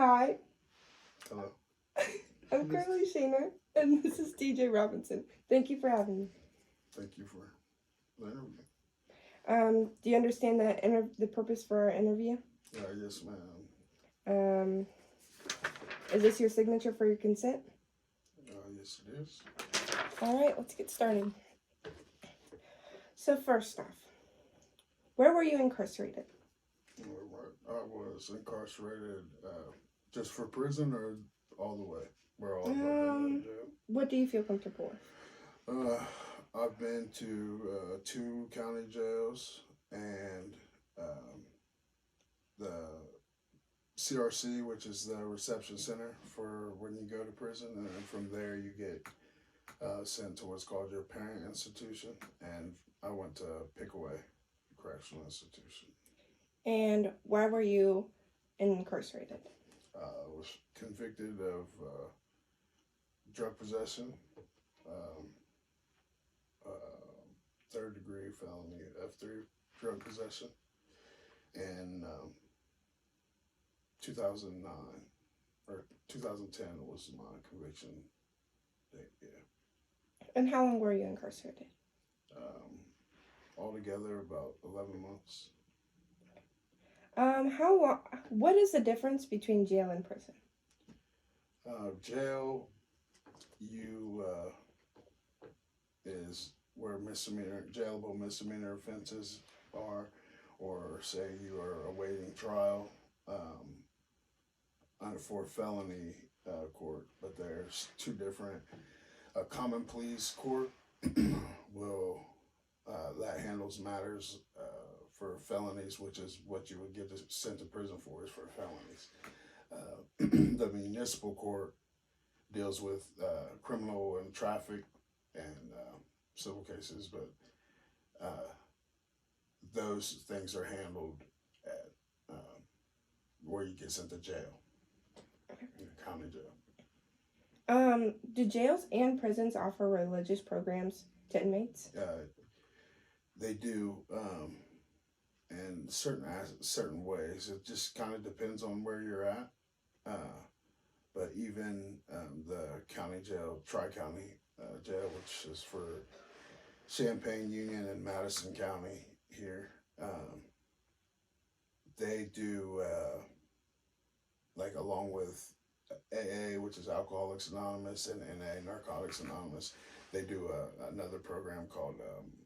Hi, Hello. I'm Carly Shaner, and this is DJ Robinson. Thank you for having me. Thank you for the interview. Do you understand the purpose for our interview? Yes, ma'am. Um, is this your signature for your consent? Yes, it is. All right, let's get started. So first off, where were you incarcerated? I was incarcerated just for prison or all the way? Where all I've been in jail? What do you feel comfortable with? I've been to 2 county jails and the CRC, which is the reception center for when you go to prison, and then from there you get sent to what's called your parent institution, and I went to Pickaway Correctional Institution. And why were you incarcerated? I was convicted of drug possession, um, third-degree felony, F3 drug possession, in 2009 or 2010 was my conviction date. Yeah. And how long were you incarcerated? Altogether about 11 months. What is the difference between jail and prison? Jail, you is where jailable misdemeanor offenses are, or say you are awaiting trial for felony court. But there's two different. A common pleas court will that handles matters for felonies, which is what you would get sent to prison for, is for felonies. The municipal court deals with criminal and traffic and civil cases, but those things are handled at where you get sent to jail, county jail. Do jails and prisons offer religious programs to inmates? They do, in certain ways. It just kind of depends on where you're at. But even the county jail, Tri-County jail, which is for Champaign, Union, and Madison County here, they do, like along with AA, which is Alcoholics Anonymous, and NA, Narcotics Anonymous, they do another program called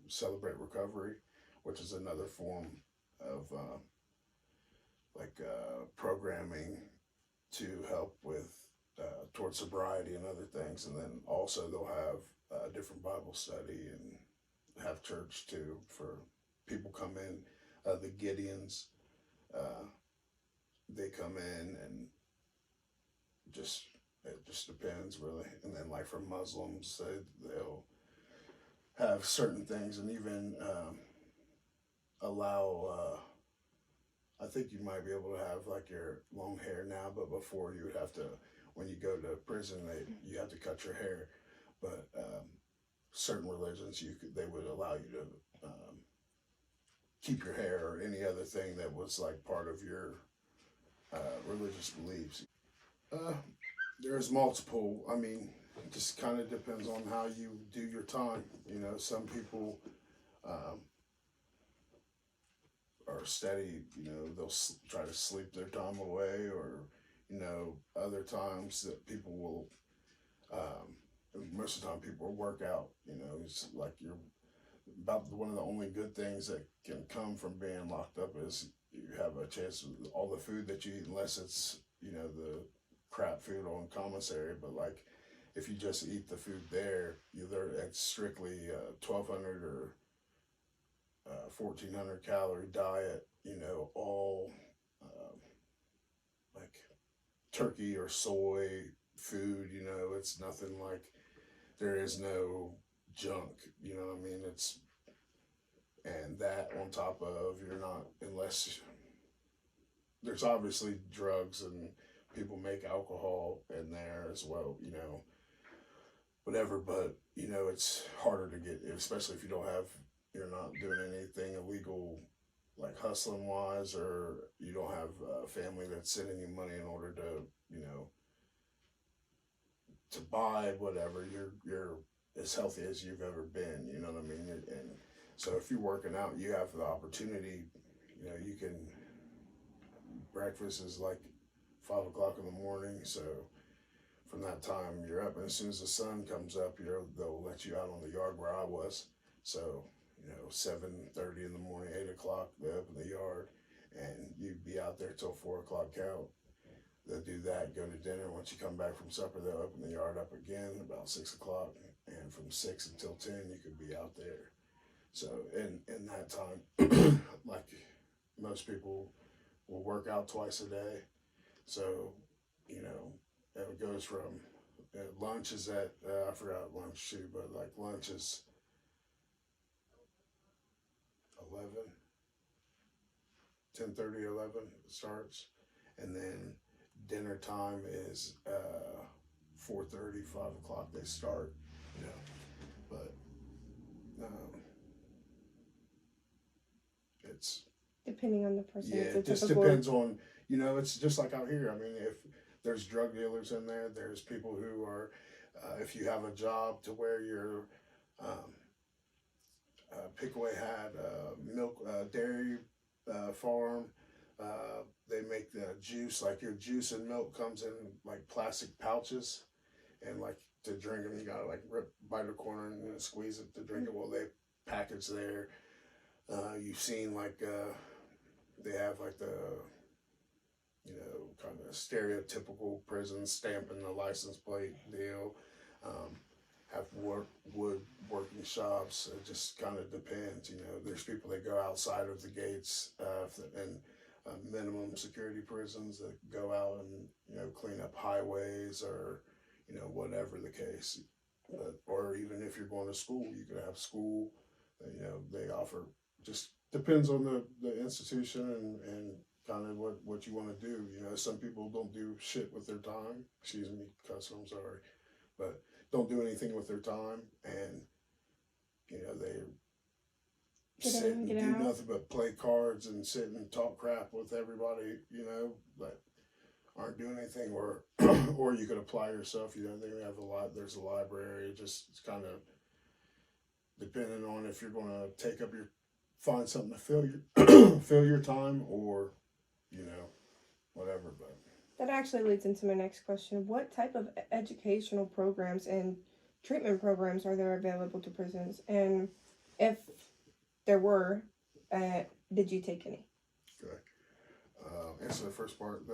Celebrate Recovery, which is another form of programming to help with towards sobriety and other things. And then also they'll have a different Bible study and have church too for people come in. The Gideons, they come in, and it just depends really. And then like for Muslims, they'll have certain things, and even allow I think you might be able to have like your long hair now, but before you would have to, when you go to prison, you have to cut your hair. But certain religions, they would allow you to keep your hair or any other thing that was like part of your religious beliefs. There's multiple. I mean, it just kind of depends on how you do your time. You know, some people are steady. You know, they'll try to sleep their time away, or other times that people will. Most of the time, people will work out. You know, it's like you're about one of the only good things that can come from being locked up is you have a chance with all the food that you eat, unless it's the crap food on commissary. But like if you just eat the food there, it's strictly 1,200 or 1,400 calorie diet. All like turkey or soy food. It's nothing like, there is no junk. You know what I mean? And that on top of, unless there's obviously drugs and people make alcohol in there as well, whatever, but it's harder to get, especially if you're not doing anything illegal like hustling wise, or you don't have a family that's sending you money in order to, you know, to buy whatever, you're as healthy as you've ever been. You know what I mean? And so if you're working out, you have the opportunity. You know, you can. Breakfast is like 5 o'clock in the morning, so from that time you're up, and as soon as the sun comes up, they'll let you out on the yard where I was. So 7:30 in the morning, 8 o'clock, they open the yard, and you'd be out there till 4 o'clock count. They'll do that, go to dinner. Once you come back from supper, they'll open the yard up again about 6 o'clock, and from 6 until 10, you could be out there. So in that time, like most people will work out twice a day. So it goes from lunch is at I forgot lunch too, but like lunch is 11, 10:30, 11 starts, and then dinner time is 4:30, 5 o'clock. They start, but it's Depending on the person. yeah, It's a it just typical... depends on, it's just like out here. I mean, if there's drug dealers in there, there's people who are, if you have a job to where you're, Pickaway had milk, dairy farm. They make the juice, like your juice and milk comes in like plastic pouches, and like to drink them, you gotta like bite a corner and squeeze it to drink it. Well, they package there. You've seen like they have like the kind of stereotypical prison stamping the license plate deal. Have wood working shops. It just kind of depends. There's people that go outside of the gates and minimum security prisons that go out and clean up highways or whatever the case. Or even if you're going to school, you could have school. They offer. Just depends on the institution and kind of what you want to do. Some people don't do shit with their time. Excuse me, cuss, I'm sorry. But don't do anything with their time, and they sit and do nothing but play cards and sit and talk crap with everybody, but aren't doing anything. Or or you could apply yourself. They have there's a library. It's kind of depending on if you're going to find something to fill your fill your time, or whatever. But That actually leads into my next question. What type of educational programs and treatment programs are there available to prisons? And if there were, did you take any? Okay. Answer the first part.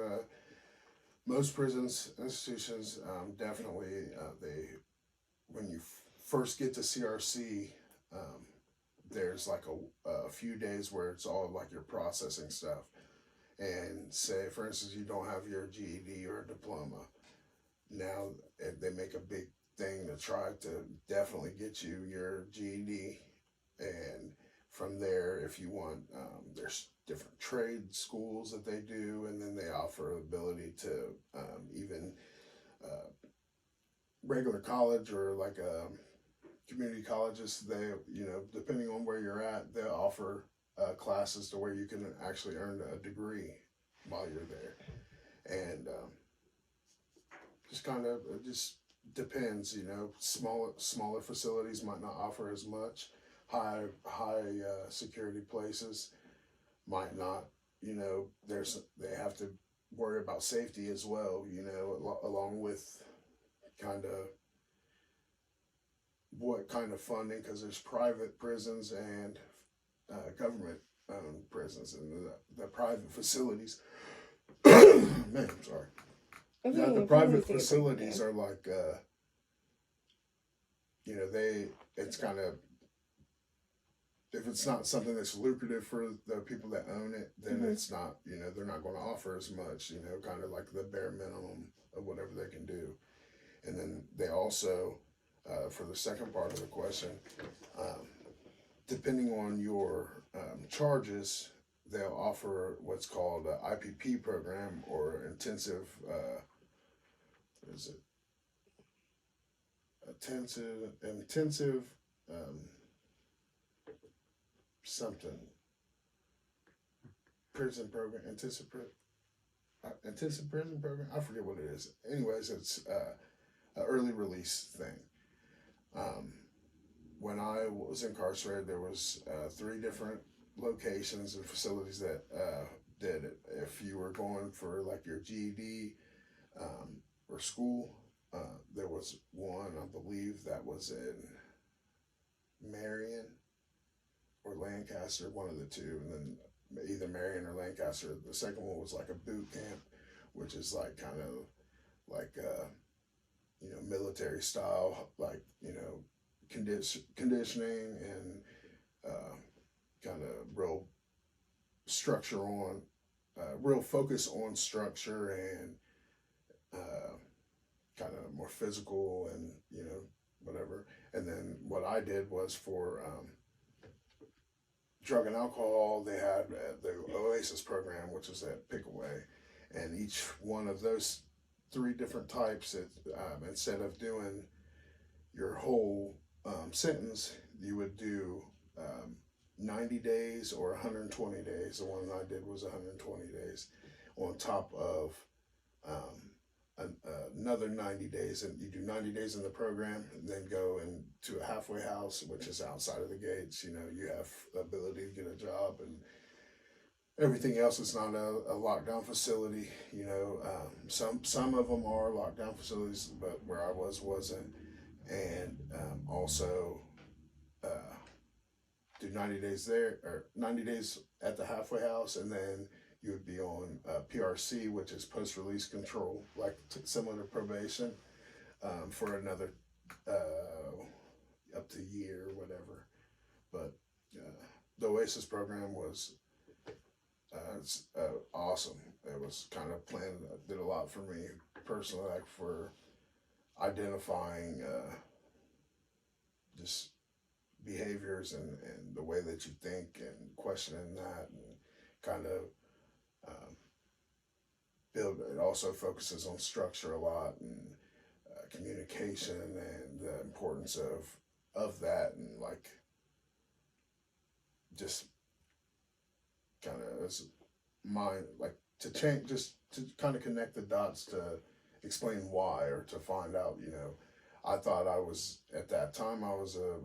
Most prisons, institutions, definitely, when you first get to CRC, there's like a few days where it's all like your processing stuff. And say, for instance, you don't have your GED or a diploma. Now they make a big thing to try to definitely get you your GED. And from there, if you want, there's different trade schools that they do, and then they offer ability to even regular college or like community colleges. They, depending on where you're at, they'll offer classes to where you can actually earn a degree while you're there, and just kind of it just depends. Smaller facilities might not offer as much. High security places might not. They have to worry about safety as well. Along with kind of what kind of funding, because there's private prisons and government prisons, and the private facilities. Man, I'm sorry. Okay, The private facilities are like, it's kind of, if it's not something that's lucrative for the people that own it, then it's not, they're not going to offer as much, kind of like the bare minimum of whatever they can do. And then they also, for the second part of the question, depending on your charges, they'll offer what's called an IPP program, or intensive, intensive something. prison program, intensive prison program. I forget what it is. Anyways, it's an early release thing. When I was incarcerated, there was 3 different locations and facilities that did it. If you were going for like your GED or school, there was one, I believe, that was in Marion or Lancaster, one of the two, and then either Marion or Lancaster. The second one was like a boot camp, which is like kind of like military style, like conditioning and kind of real structure on, real focus on structure and kind of more physical and whatever. And then what I did was for drug and alcohol, they had the Oasis program, which is at Pickaway, and each one of those 3 different types, instead of doing your whole sentence, you would do 90 days or 120 days. The one I did was 120 days on top of another 90 days. And you do 90 days in the program and then go into a halfway house, which is outside of the gates. You have the ability to get a job and everything else. Is not a lockdown facility. Some of them are lockdown facilities, but where I wasn't. And also do 90 days there, or 90 days at the halfway house, and then you would be on PRC, which is post-release control, like similar to probation, for another up to a year or whatever. But the Oasis program was awesome. It was kind of planned, did a lot for me personally, like for identifying just behaviors and the way that you think and questioning that, and kind of build. It also focuses on structure a lot and communication and the importance of that, and like just kind of as mind, like to change, just to kind of connect the dots to explain why, or to find out. I thought I was, at that time I was a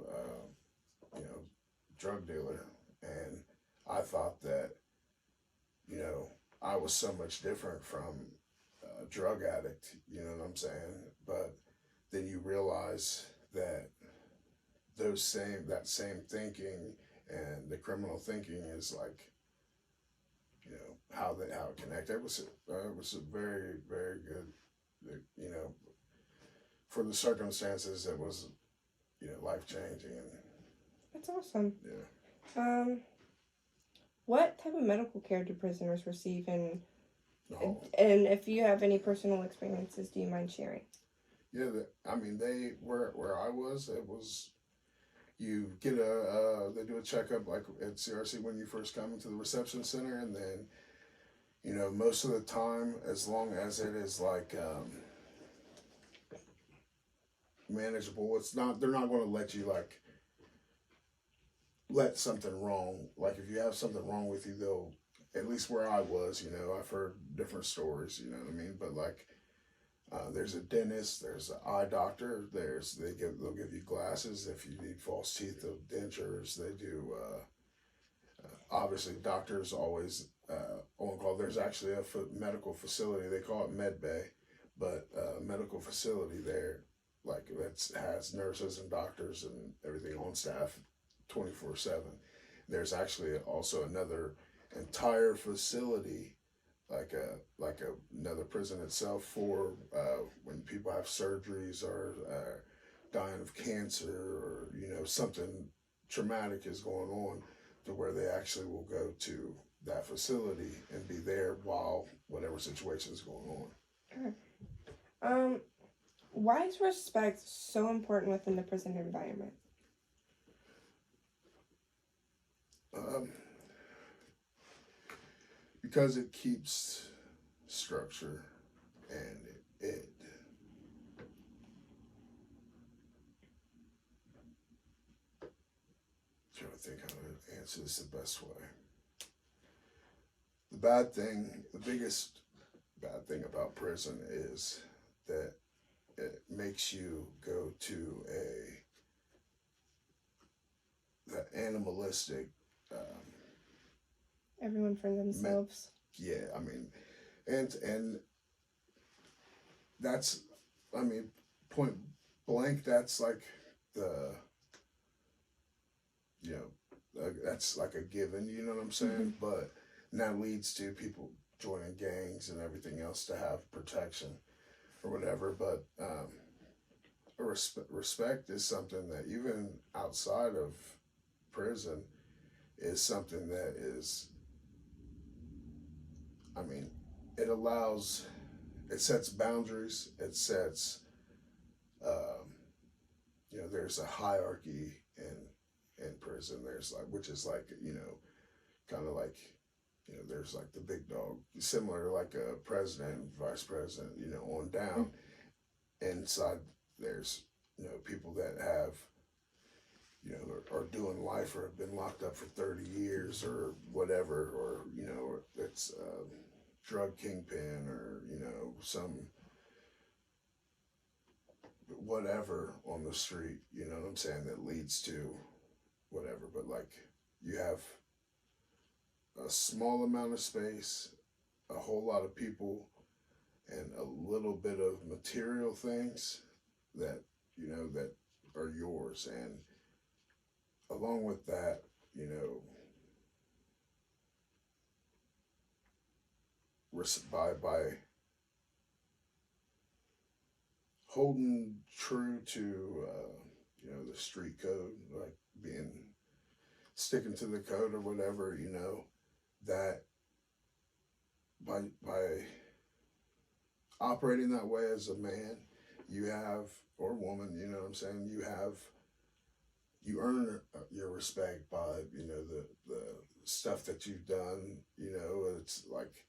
drug dealer, and I thought that I was so much different from a drug addict. You know what I'm saying? But then you realize that that same thinking and the criminal thinking is like, how it connected. It was a very, very good, for the circumstances, it was, life changing. And that's awesome. Yeah. What type of medical care do prisoners receive, and Oh. and if you have any personal experiences, do you mind sharing? Yeah, they where I was, it was, you get they do a checkup like at CRC when you first come into the reception center, and then most of the time, as long as it is like manageable, they're not going to let you like let something wrong. Like if you have something wrong with you, they'll, at least where I was, I've heard different stories, you know what I mean? But like, there's a dentist, there's an eye doctor, they'll give you glasses if you need false teeth, dentures. They do, obviously doctors always on call. There's actually a medical facility, they call it Med Bay, but medical facility there, like that has nurses and doctors and everything on staff 24/7. There's actually also another entire facility, like another prison itself, for when people have surgeries or dying of cancer, or something traumatic is going on, to where they actually will go to that facility and be there while whatever situation is going on. Okay. Why is respect so important within the prison environment? Because it keeps structure, and it trying to think how to answer this the best way. the biggest bad thing about prison is that it makes you go to the animalistic, Everyone for themselves. yeah, I mean, and that's, I mean, point blank, that's like the, you know, that's like a given, you know what I'm saying? But now leads to people joining gangs and everything else to have protection or whatever. But respect is something that even outside of prison is something that is, I mean, it allows, it sets boundaries, it sets, um, you know, there's a hierarchy in prison. There's like, which is like, you know, kind of like, you know, there's like the big dog, similar to like a president, vice president, you know, on down. Inside, there's, you know, people that have, you know, are doing life or have been locked up for 30 years or whatever, or, you know, it's drug kingpin or, you know, some whatever on the street, you know what I'm saying, that leads to whatever. But like, you have a small amount of space, a whole lot of people, and a little bit of material things that, you know, that are yours. And along with that, you know, by holding true to you know, the street code, like being sticking to the code or whatever, you know, that by operating that way as a man, you have, or woman, you know what I'm saying, you earn your respect by, you know, the stuff that you've done. You know, it's like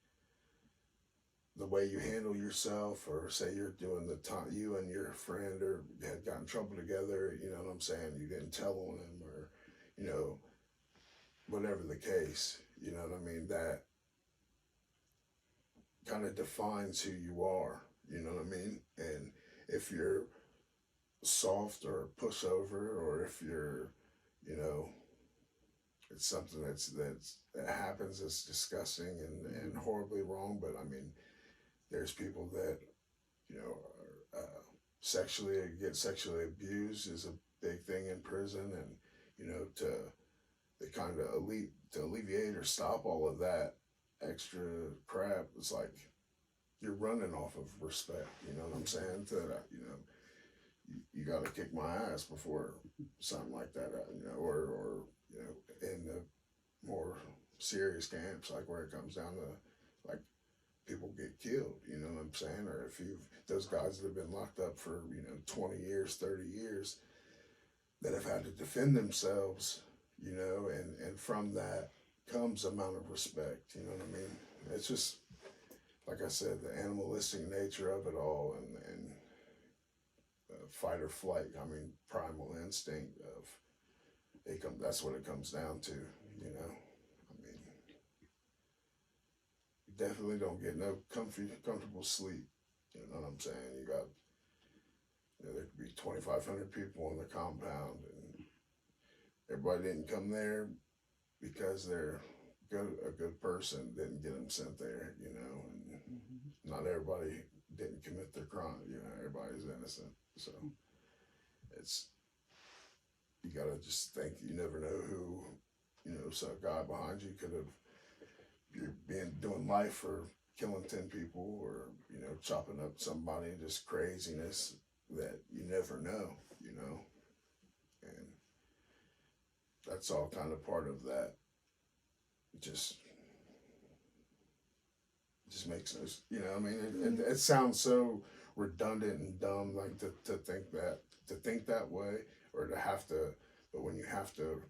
the way you handle yourself, or say you're doing the time, you and your friend or had gotten in trouble together, you know what I'm saying, you didn't tell on him, or, you know, whatever the case, you know what I mean, that kind of defines who you are, you know what I mean. And if you're soft or pushover, or if you're, you know, it's something that happens, that's disgusting and horribly wrong. But I mean, there's people that, you know, are, get sexually abused is a big thing in prison. And, you know, to they kind of to alleviate or stop all of that extra crap, it's like you're running off of respect, you know what I'm saying, to that, you know, you got to kick my ass before something like that, you know, or you know, in the more serious camps, like where it comes down to like people get killed, you know what I'm saying, or if you've those guys that have been locked up for, you know, 20 years, 30 years, that have had to defend themselves, you know, and from that comes amount of respect, you know what I mean. It's just like I said, the animalistic nature of it all, and fight or flight. I mean, primal instinct of it. That's what it comes down to, you know. I mean, you definitely don't get no comfortable sleep. You know what I'm saying? You got, you know, there could be 2,500 people on the compound, and everybody didn't come there because they're a good person didn't get them sent there, you know, and not everybody didn't commit their crime, you know, everybody's innocent. So it's, you gotta just think, you never know who, you know, some guy behind you could have, you're doing life for killing 10 people, or, you know, chopping up somebody, just craziness that you never know, you know. And that's all kind of part of that. Just makes us, you know, I mean, it sounds so redundant and dumb, like to think that way, or to have to, but when you have to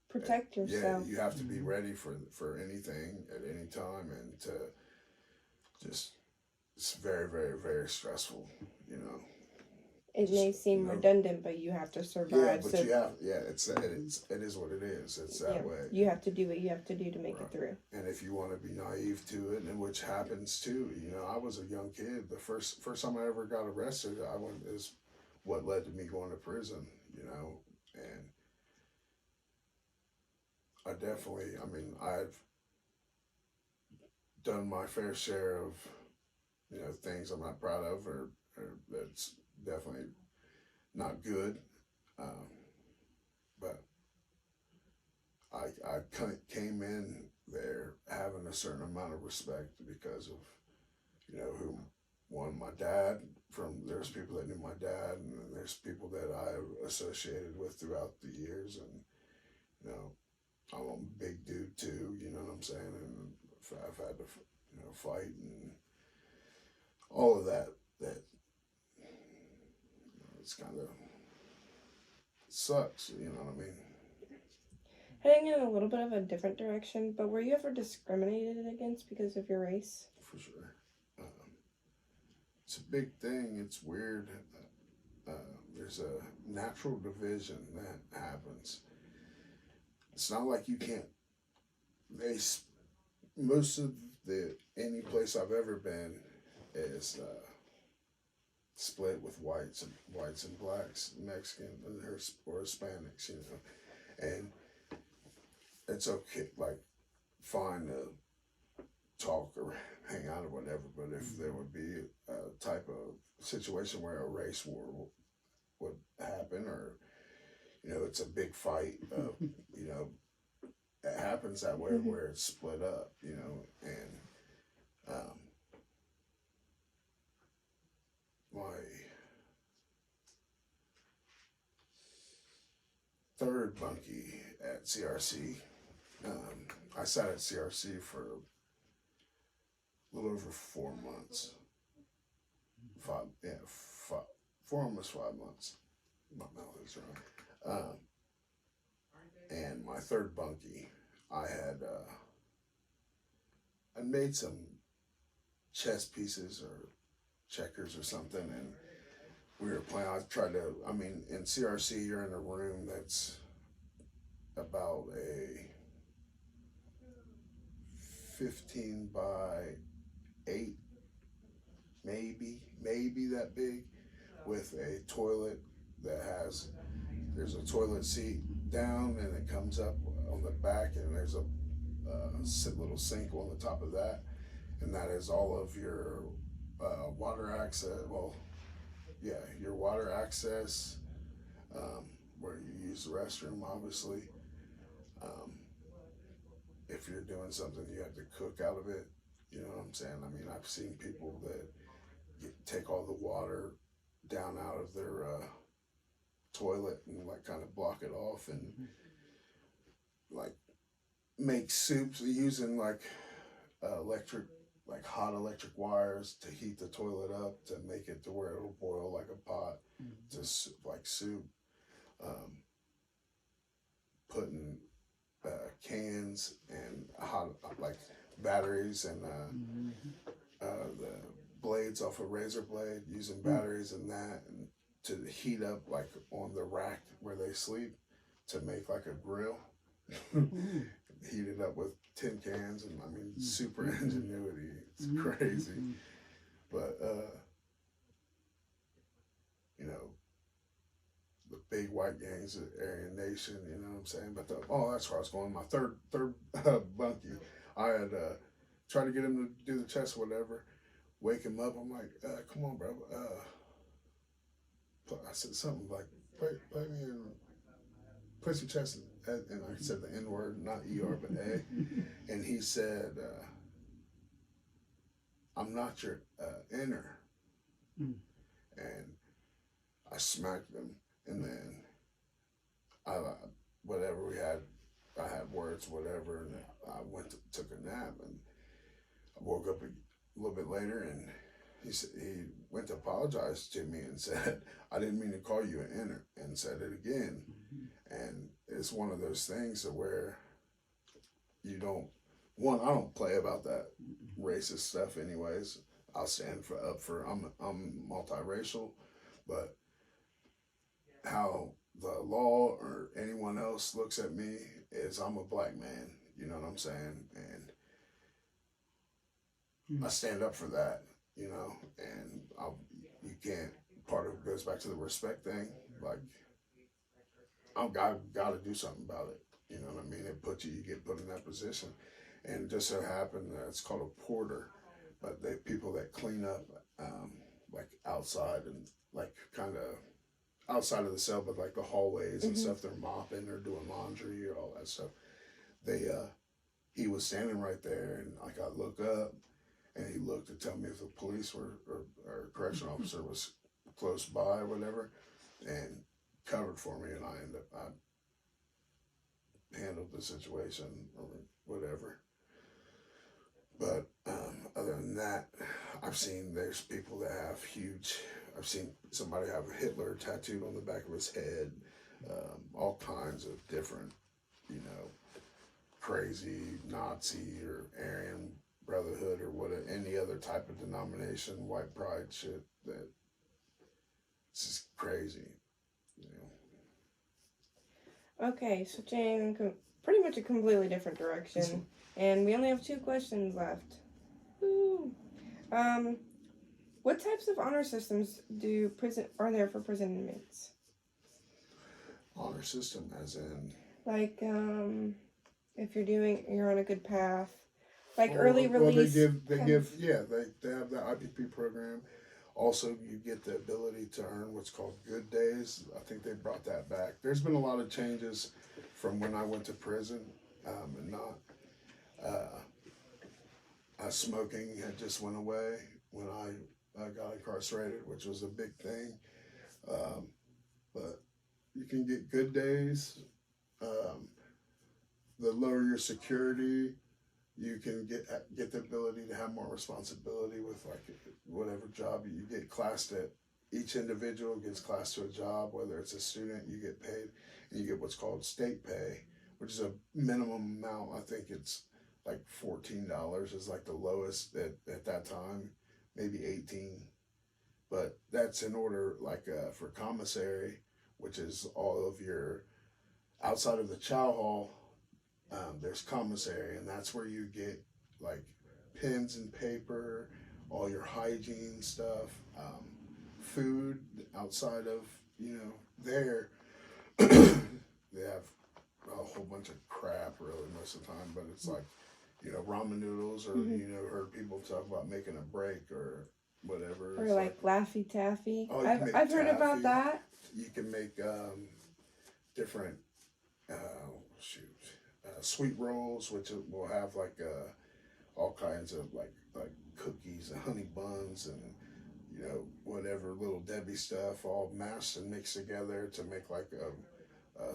protect yourself, yeah, you have to be ready for anything at any time, and to just, it's very, very, very stressful, you know. It may seem you know, redundant, but you have to survive. yeah, but so it is what it is. It's that yeah, way. you have to do what you have to do to make it through. And if you want to be naive to it, and which happens too, you know, I was a young kid. The first time I ever got arrested, I went is what led to me going to prison. You know, and I definitely, I mean, I've done my fair share of, you know, things I'm not proud of, or that's definitely not good. Um, but I came in there having a certain amount of respect because of, you know, who, one, my dad, there's people that knew my dad, and then there's people that I associated with throughout the years, and, you know, I'm a big dude too, you know what I'm saying, and I've had to, you know, fight and all of that, you know, it's kind of sucks, you know what I mean? Heading in a little bit of a different direction, but were you ever discriminated against because of your race? For sure. It's a big thing. It's weird. There's a natural division that happens. It's not like you can't. Most of any place I've ever been is split with whites and blacks, Mexican or Hispanics, you know, and it's okay, like, fine to talk or hang out or whatever, but if there would be a type of situation where a race war would happen, or, you know, it's a big fight, you know, it happens that way where it's split up, you know, and my third bunkie at CRC, I sat at CRC for a little over 4 months. 4, almost 5 months. My mouth is wrong. And my third bunkie, I made some chess pieces or checkers or something, and we were playing. I mean, in CRC, you're in a room that's about a 15 by 8, maybe that big, with a toilet there's a toilet seat down, and it comes up on the back, and there's a little sink on the top of that, and that is all of your water access. Well, yeah, your water access, where you use the restroom, obviously. If you're doing something, you have to cook out of it. You know what I'm saying? I mean, I've seen people that take all the water down out of their toilet and, like, kind of block it off, and like make soups using, like, hot electric wires to heat the toilet up to make it to where it'll boil like a pot, to like soup. Putting cans and hot, like, batteries and the blades off a razor blade, using batteries and that, and to heat up, like, on the rack where they sleep, to make like a grill. Heat it up with tin cans, and I mean, super ingenuity. It's crazy. But you know, the big white gangs of Aryan Nation, you know what I'm saying? But that's where I was going. My third bunkie, I had tried to get him to do the chess or whatever. Wake him up. I'm like, come on, bro. I said something like, play me in, play some chess, and I said the N word, not ER, but A. And he said, I'm not your inner. And I smacked him, and then I had words, whatever, and I took a nap, and I woke up a little bit later, and he went to apologize to me and said, I didn't mean to call you an inner, and said it again. And it's one of those things where I don't play about that racist stuff anyways. I'll stand I'm multiracial, but how the law or anyone else looks at me is I'm a black man. You know what I'm saying? And I stand up for that. You know, and you can't. Part of it goes back to the respect thing. Like I've got to do something about it. You know what I mean? You get put in that position, and it just so happened that it's called a porter, but they people that clean up, like outside and like kind of outside of the cell, but like the hallways and stuff. They're mopping, they're doing laundry, or all that stuff. They he was standing right there, and like I look up, and he looked to tell me if the police or correction officer was close by or whatever, and covered for me, and I handled the situation or whatever. But other than that, there's people that have huge. I've seen somebody have Hitler tattooed on the back of his head, all kinds of different, crazy Nazi or Aryan Brotherhood or any other type of denomination, white pride shit. That it's just crazy. Okay, switching pretty much a completely different direction, and we only have 2 questions left. Woo. What types of honor systems are there for prison inmates? Honor system, as in like if you're on a good path, like early release. They have the IPP program. Also, you get the ability to earn what's called good days. I think they brought that back. There's been a lot of changes from when I went to prison, and not. Smoking had just went away when I got incarcerated, which was a big thing. But you can get good days. The lower your security, you can get the ability to have more responsibility with like whatever job you get classed at. Each individual gets classed to a job, whether it's a student, you get paid, and you get what's called state pay, which is a minimum amount. I think it's like $14 is like the lowest at that time, maybe 18. But that's in order, like for commissary, which is all of your, outside of the chow hall, there's commissary, and that's where you get like pens and paper, all your hygiene stuff, food outside of, there. They have a whole bunch of crap really most of the time, but it's like, ramen noodles, or, heard people talk about making a break or whatever. Or like Laffy Taffy. Oh, I've heard about that. You can make different, sweet rolls, which will have like all kinds of like cookies and honey buns and whatever little Debbie stuff, all mashed and mixed together to make like a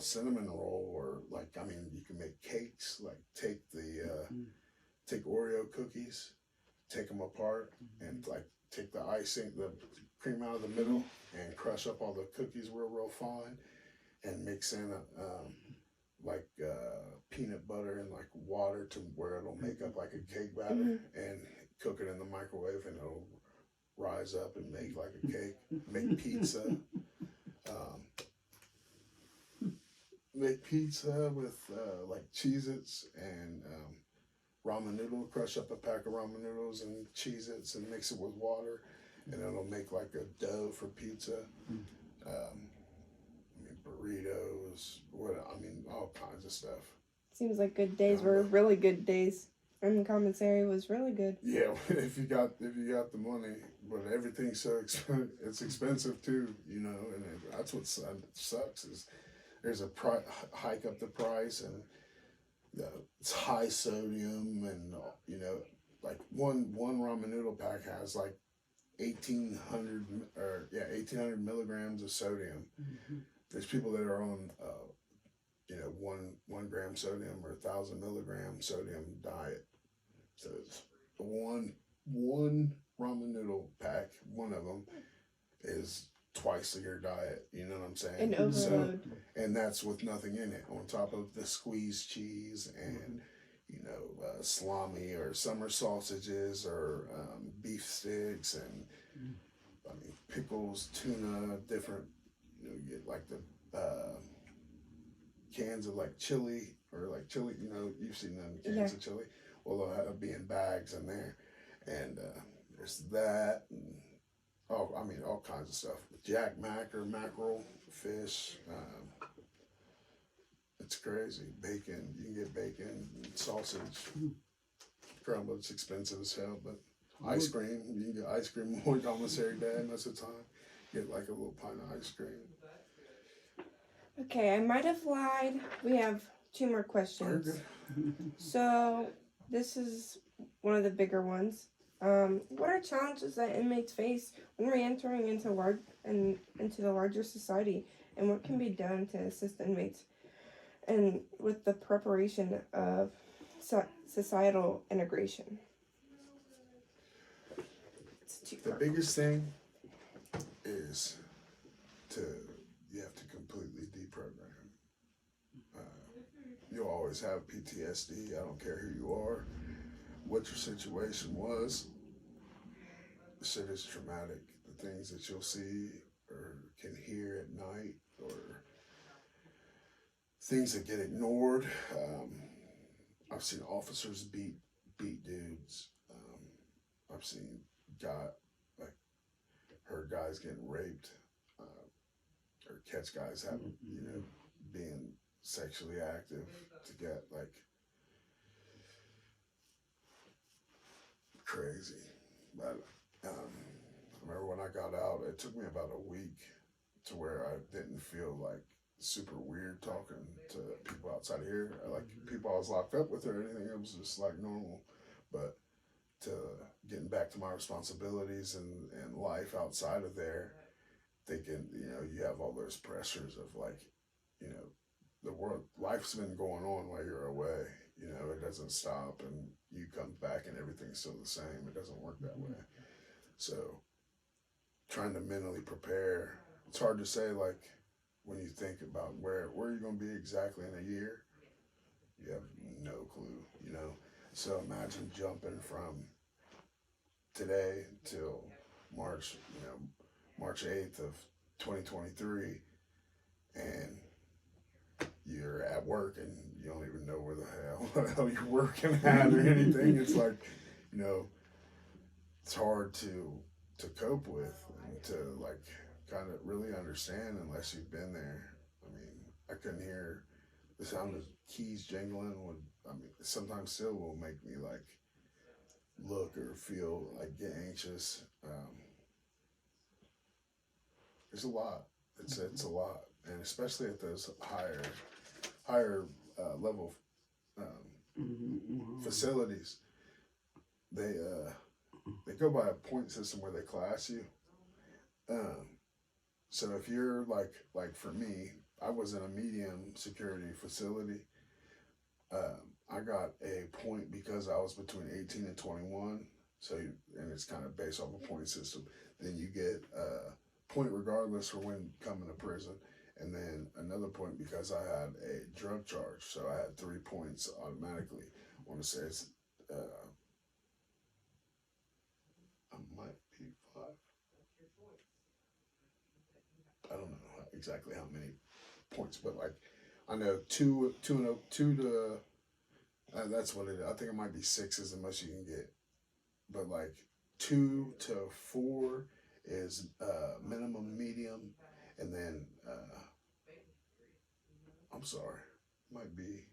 cinnamon roll. Or like, you can make cakes. Like take Oreo cookies, take them apart, and like take the icing, the cream out of the middle, and crush up all the cookies real fine, and mix in peanut butter and like water to where it'll make up like a cake batter, and cook it in the microwave, and it'll rise up and make like a cake. Make pizza. Make pizza with like Cheez-Its and ramen noodle. Crush up a pack of ramen noodles and Cheez-Its and mix it with water, and it'll make like a dough for pizza. Burritos, all kinds of stuff. Seems like good days were really good days, and the commissary was really good. Yeah, if you got the money, but everything's so it's expensive too, and that's what sucks is there's a hike up the price, and it's high sodium, and like one ramen noodle pack has like 1,800 milligrams of sodium. There's people that are on, 1 gram sodium or 1,000 milligram sodium diet. So it's one ramen noodle pack. One of them is twice your diet. You know what I'm saying? An overload. And that's with nothing in it. On top of the squeezed cheese and salami or summer sausages or beef sticks and pickles, tuna, different you know, you get like the cans of like chili or like chili. You know, you've seen them cans Yeah. of chili. Well, they'll have be in bags in there, and there's that. And, oh, I mean, all kinds of stuff. Jack mac or mackerel, fish. It's crazy. Bacon. You can get bacon, sausage, crumble. It's expensive as hell, but ice cream. You can get ice cream almost every day most of the time. Get like a little pint of ice cream. Okay, I might have lied. We have 2 more Very questions. good. So this is one of the bigger ones. What are challenges that inmates face when re-entering into into the larger society, and what can be done to assist inmates and with the preparation of societal integration? It's too The far. biggest thing is you have to completely deprogram. You'll always have PTSD. I don't care who you are, what your situation was. The shit is traumatic. The things that you'll see or can hear at night, or things that get ignored. I've seen officers beat dudes. I've seen heard guys getting raped, or catch guys having, being sexually active to get like crazy. But I remember when I got out, it took me about a week to where I didn't feel like super weird talking to people outside of here. Like people I was locked up with or anything, it was just like normal. But to getting back to my responsibilities and life outside of there, thinking, you have all those pressures of like, the world, life's been going on while you're away. It doesn't stop, and you come back and everything's still the same. It doesn't work that way. So trying to mentally prepare, it's hard to say, like, when you think about where you're going to be exactly in a year, you have no clue, So imagine jumping from today till March 8th of 2023, and you're at work and you don't even know where the hell you're working at or anything. It's like, it's hard to cope with and to like kind of really understand unless you've been there. I mean, I couldn't hear the sound of keys jingling sometimes still will make me like look or feel like get anxious. There's a lot. It's a lot, and especially at those higher level facilities, they go by a point system where they class you. So if you're like for me, I was in a medium security facility. I got a point because I was between 18 and 21. So, and it's kind of based off a point system. Then you get a point regardless for when coming to prison. And then another point because I had a drug charge. So I had 3 points automatically. I want to say it's, I might be 5. I don't know exactly how many points, but like, I know two to, that's what it is. I think it might be 6 is the most you can get. But like 2 to 4 is minimum, medium, and then I'm sorry, might be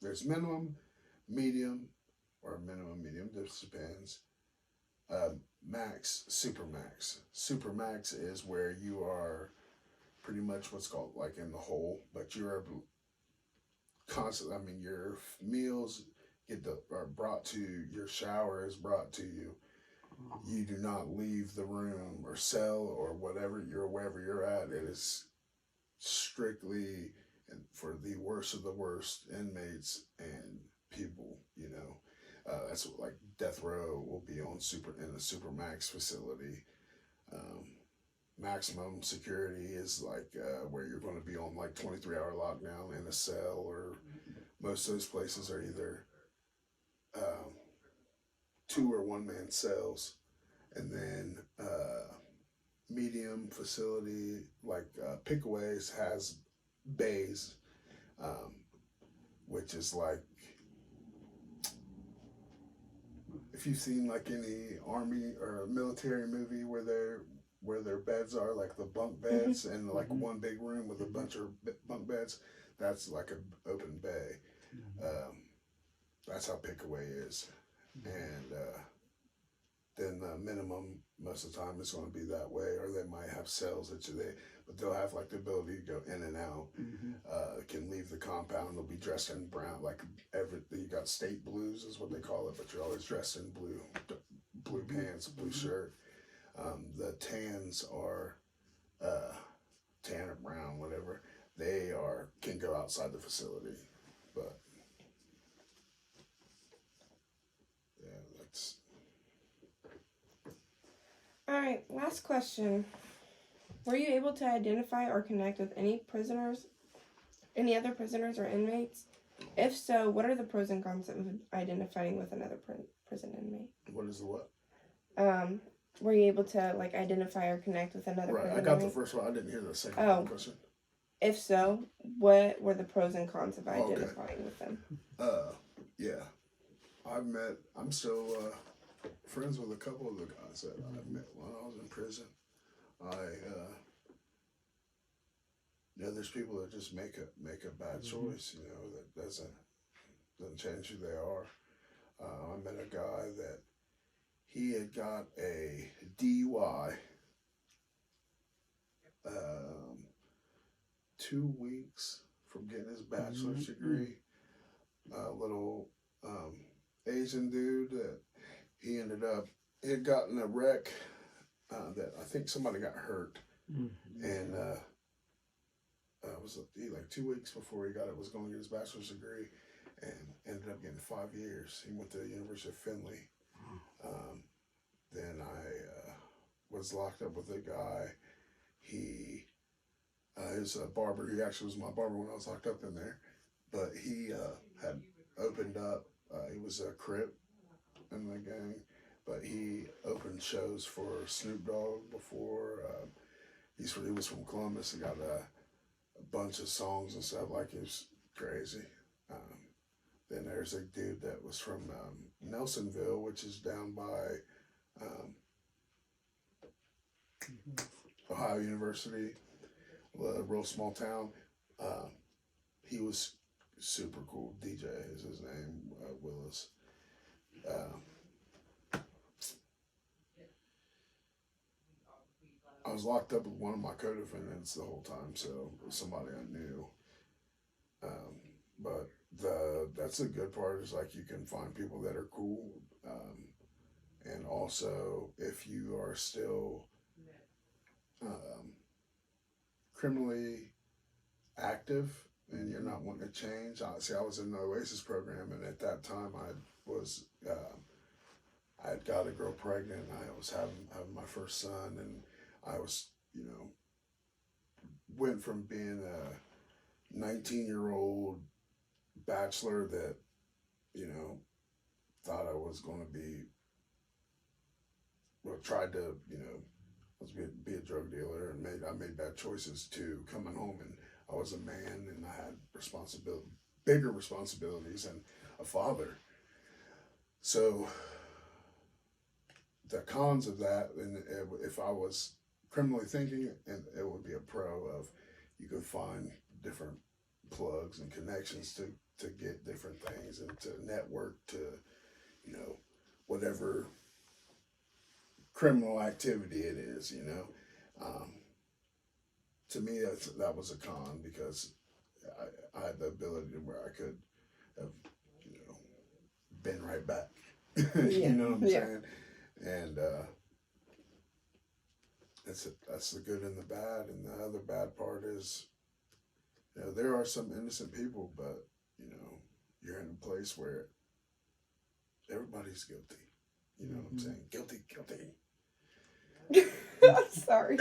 there's minimum, medium, or minimum, medium. This depends. Max, super max. Super max is where you are pretty much what's called like in the hole, but you're constant. I mean, your meals are brought to you, your shower is brought to you. You do not leave the room or cell or wherever you're at. It is strictly for the worst of the worst inmates and people. That's what, like death row will be in a super max facility. Maximum security is like where you're going to be on like 23-hour lockdown in a cell, or most of those places are either 2 or 1 man cells. And then medium facility like Pickaways has bays, which is like, if you've seen like any army or military movie where their beds are like the bunk beds and like one big room with a bunch of bunk beds, that's like an open bay. That's how Pickaway is, and then the minimum most of the time is going to be that way, or they might have cells but they'll have like the ability to go in and out. Can leave the compound. They'll be dressed in brown, like you got state blues is what they call it, but you're always dressed in blue pants, blue shirt. The tans are tan or brown, whatever. They can go outside the facility, but yeah, that's. All right, last question. Were you able to identify or connect with any other prisoners or inmates? If so, what are the pros and cons of identifying with another prison inmate? What is the what? Were you able to like identify or connect with another prison Right, I got inmate? the first one. I didn't hear the second question. If so, what were the pros and cons of identifying with them? Yeah. I'm still friends with a couple of the guys that I met when I was in prison. There's people that just make a bad choice, that doesn't change who they are. I met a guy that he had got a DUI 2 weeks from getting his bachelor's degree. A little Asian dude that he had gotten a wreck that I think somebody got hurt, and was like 2 weeks before he was going to get his bachelor's degree, and ended up getting 5 years. He went to the University of Findlay. Then I was locked up with a guy. He is a barber. He actually was my barber when I was locked up in there, but he had opened up. He was a Crip in the gang, but he opened shows for Snoop Dogg before. He was from Columbus. He got a bunch of songs and stuff. Like, it was crazy. Then there's a dude that was from Nelsonville, which is down by Ohio University, a real small town. He was super cool. DJ is his name, Willis. I was locked up with one of my co-defendants the whole time, so somebody I knew. But that's the good part, is like you can find people that are cool. And also, if you are still criminally active and you're not wanting to change. I was in the Oasis program, and at that time I had got a girl pregnant. I was having my first son, and I was, went from being a 19-year-old bachelor that, thought I was going to be, tried to, be a drug dealer, and I made bad choices, to coming home, and I was a man, and I had bigger responsibilities, and a father. So the cons of that, and if I was criminally thinking, and it would be a pro of, you could find different plugs and connections to get different things, and to network to, whatever criminal activity it is, to me, that was a con, because I had the ability to where I could have, been right back. You know what I'm saying? And that's the good and the bad. And the other bad part is, there are some innocent people, but, you're in a place where everybody's guilty. You know what I'm saying? Guilty. Sorry.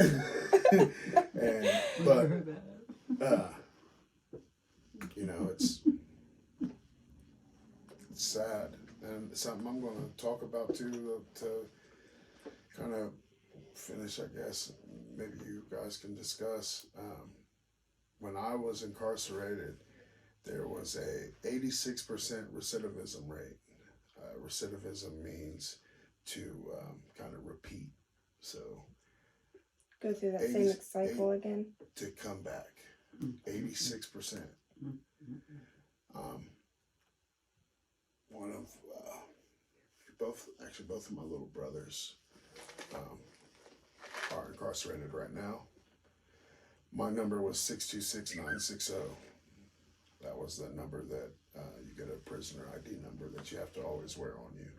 It's sad, and it's something I'm going to talk about too, to kind of finish, I guess, maybe you guys can discuss. When I was incarcerated, there was a 86% recidivism rate. Recidivism means to kind of repeat. So Go through that 80, same cycle again. to come back. 86%. One of both of my little brothers are incarcerated right now. My number was 626960. That was the number that you get a prisoner ID number that you have to always wear on you.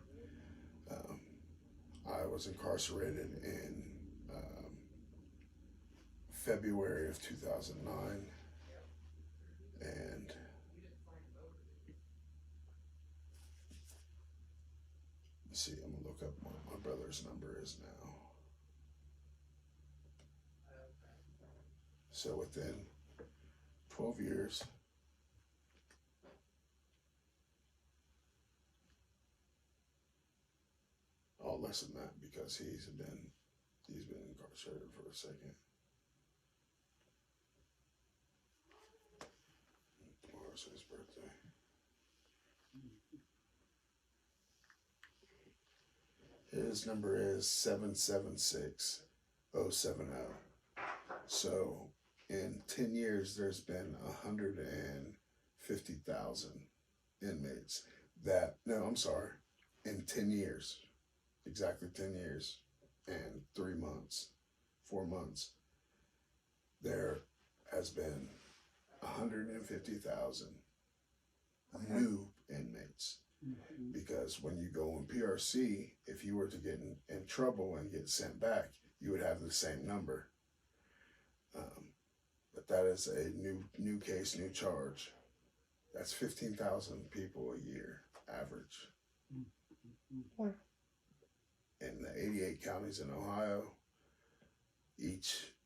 I was incarcerated in February of 2009, and let's see, I'm gonna look up what my brother's number is now. So within 12 years, oh, less than that, because he's been incarcerated for a second. Tomorrow's his birthday. His number is 776070. So in 10 years, there's been 150,000 inmates in 10 years, exactly 10 years and 3 months, 4 months, there has been 150,000 new inmates. Because when you go on PRC, if you were to get in trouble and get sent back, you would have the same number. But that is a new case, new charge. That's 15,000 people a year, average. Wow. In the 88 counties in Ohio,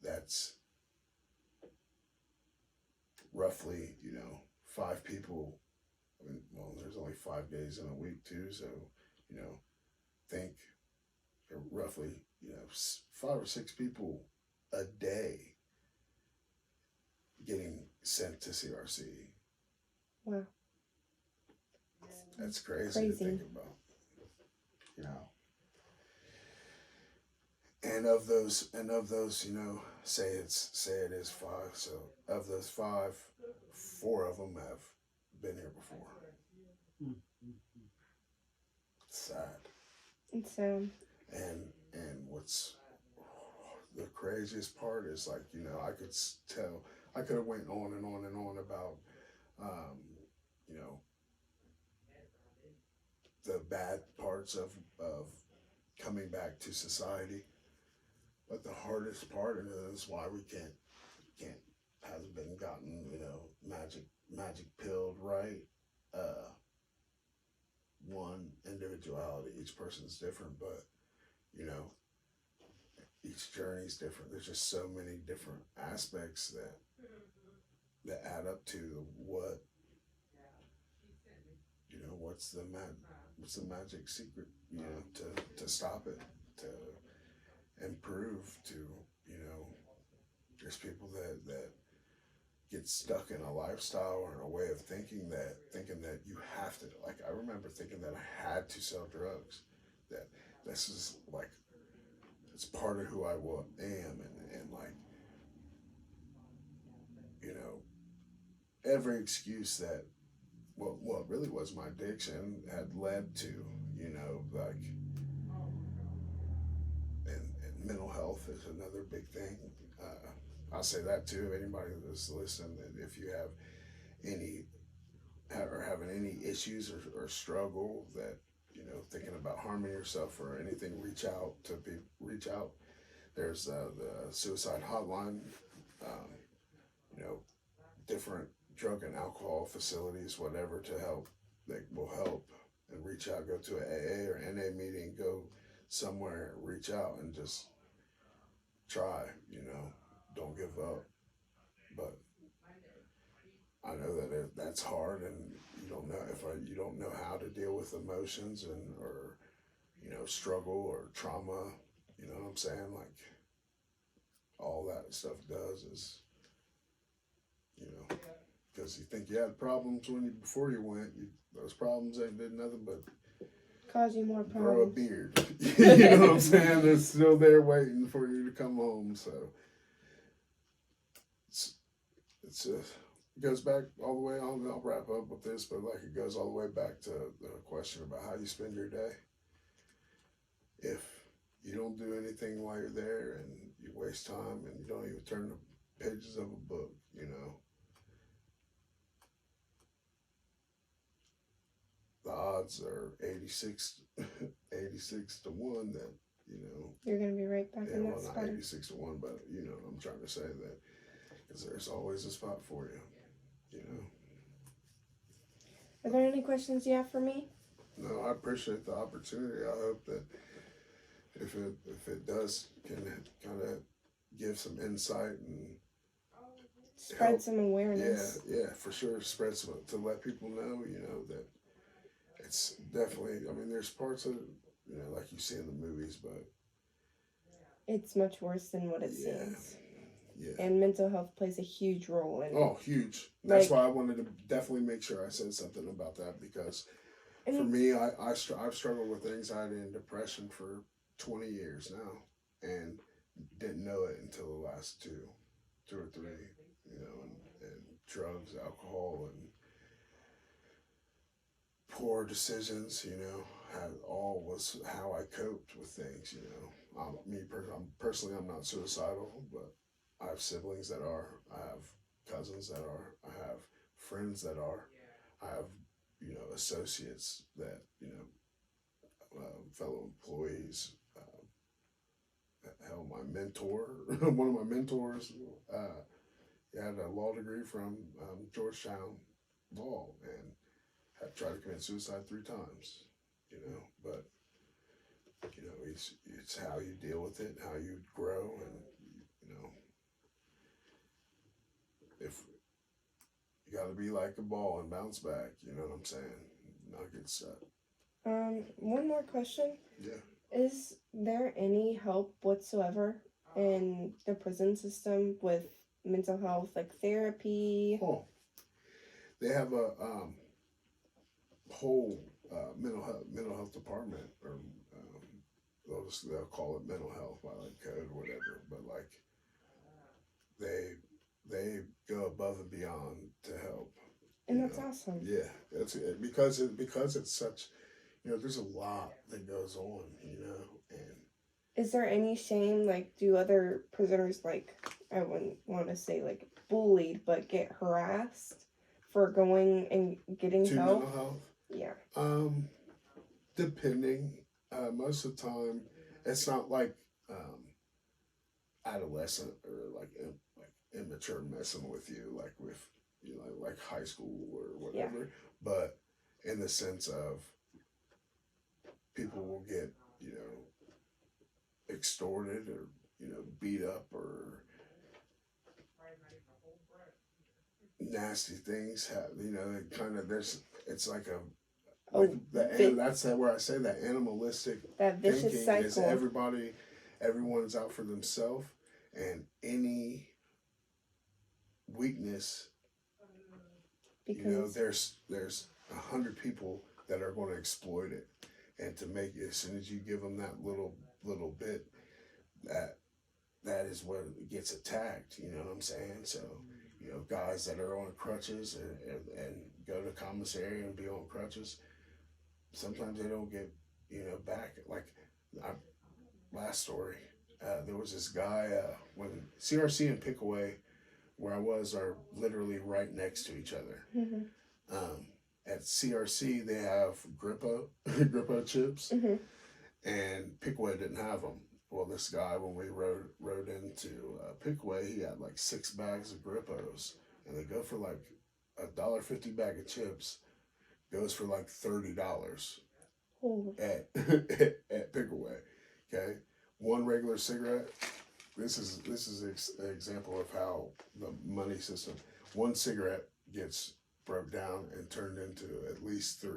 that's roughly, 5 people. There's only 5 days in a week too, so, think roughly, 5 or 6 people a day getting sent to CRC. Wow. That's crazy to think about. And of those, say it is 5. So of those 5, 4 of them have been here before. It's sad. It's And what's the craziest part is, like, I could have went on and on and on about, the bad parts of coming back to society. But the hardest part, and that's why we hasn't been gotten, magic pilled right. One, individuality. Each person's different, but each journey's different. There's just so many different aspects that add up to what's the magic secret, to stop it, to improve, to there's people that get stuck in a lifestyle or in a way of thinking that you have to, like, I remember thinking that I had to sell drugs, that this is like, it's part of who I am, and like, every excuse that what really was my addiction had led to, like, and mental health is another big thing. I'll say that too. Anybody that's listening, that if you have having any issues or struggle, that thinking about harming yourself or anything, reach out. There's the suicide hotline. Different drug and alcohol facilities, whatever, to help, that will help, and reach out. Go to an AA or NA meeting. Go somewhere. Reach out and just try. Don't give up. But I know that that's hard, and you don't know how to deal with emotions or struggle or trauma. You know what I'm saying? Like, all that stuff does is, you know, because you think you had problems before you went, those problems ain't did nothing but Cause you more grow a problems. beard. You know what I'm saying? They're still there waiting for you to come home. So it goes back all the way on. I'll wrap up with this, but like it goes all the way back to the question about how you spend your day. If you don't do anything while you're there and you waste time and you don't even turn the pages of a book, you know, the odds are 86 to 1 that, you know, You're gonna be right back in that well, spot. not 86 to 1, but you know, I'm trying to say that because there's always a spot for you, you know. Are there any questions you have for me? No, I appreciate the opportunity. I hope that if it does can kind of give some insight and Spread help. some awareness. Yeah, for sure. Spread some to let people know, you know, that it's definitely. I mean, there's parts of you know, like you see in the movies, but It's much worse than what it yeah, seems. yeah. And mental health plays a huge role in. Oh, huge. That's why I wanted to definitely make sure I said something about that because for me, I've struggled with anxiety and depression for 20 years now, and didn't know it until the last two or three, you know, and drugs, alcohol, and poor decisions, you know, all was how I coped with things, you know. Personally, I'm not suicidal, but I have siblings that are, I have cousins that are, I have friends that are, I have, you know, associates that, you know, fellow employees. Hell, my mentor, one of my mentors, had a law degree from Georgetown Law and had tried to commit suicide 3 times. You know, but you know, it's how you deal with it, how you grow, and you know, if you got to be like a ball and bounce back. You know what I'm saying? Not get set. One more question. Yeah. Is there any help whatsoever in the prison system with mental health, like therapy? Oh, they have a whole mental health department, or they'll call it mental health by like code or whatever. But like they go above and beyond to help. And that's awesome. Yeah, that's it because it's such. You know, there's a lot that goes on. You know, and is there any shame? Like, do other prisoners, like, I wouldn't want to say like bullied, but get harassed for going and getting to help? mental health? Yeah. Depending. Most of the time, it's not like adolescent or like immature messing with you, like with you know like high school or whatever. Yeah. But in the sense of people will get you know extorted or you know beat up or nasty things you know kind of it's like a like that's where I say that animalistic that vicious thinking cycle is everyone's out for themselves, and any weakness because you know there's 100 people that are going to exploit it, and to make it as soon as you give them that little bit that is what gets attacked, you know what I'm saying? So you know guys that are on crutches and go to commissary and be on crutches, sometimes they don't get you know back. Like last story, there was this guy when CRC and Pickaway where I was are literally right next to each other. Mm-hmm. At CRC they have Grippo chips, mm-hmm. and Pickaway didn't have them. Well, this guy, when we rode into Pickaway, he had like 6 bags of Grippos, and they go for like $1.50 bag of chips. Goes for like $30 at Pickaway. Okay, one regular cigarette. This is an example of how the money system. One cigarette gets broke down and turned into at least 3.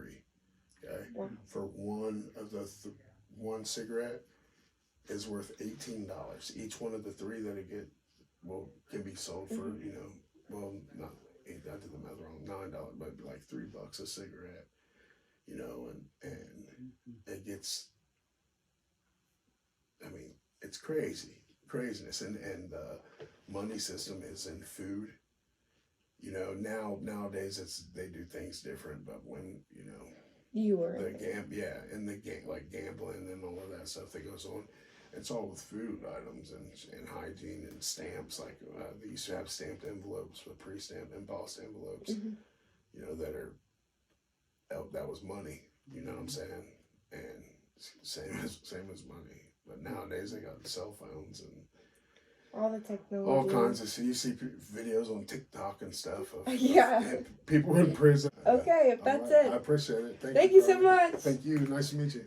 Okay, wow. For one of the one cigarette, is worth $18. Each one of the 3 that it get can be sold for not I did the math wrong, $9, but like $3 a cigarette, and it gets. I mean, it's craziness, and the money system is in food. Nowadays they do things different, but when you were the like gambling and all of that stuff that goes on, it's all with food items and hygiene and stamps. Like they used to have stamped envelopes with pre-stamped embossed envelopes, that was money. You know what I'm saying? And same as money. But nowadays they got cell phones and all the technology, all kinds of. You see videos on TikTok and stuff of of people in prison. Okay, if that's right. it. I appreciate it. Thank you so much. Thank you. Nice to meet you.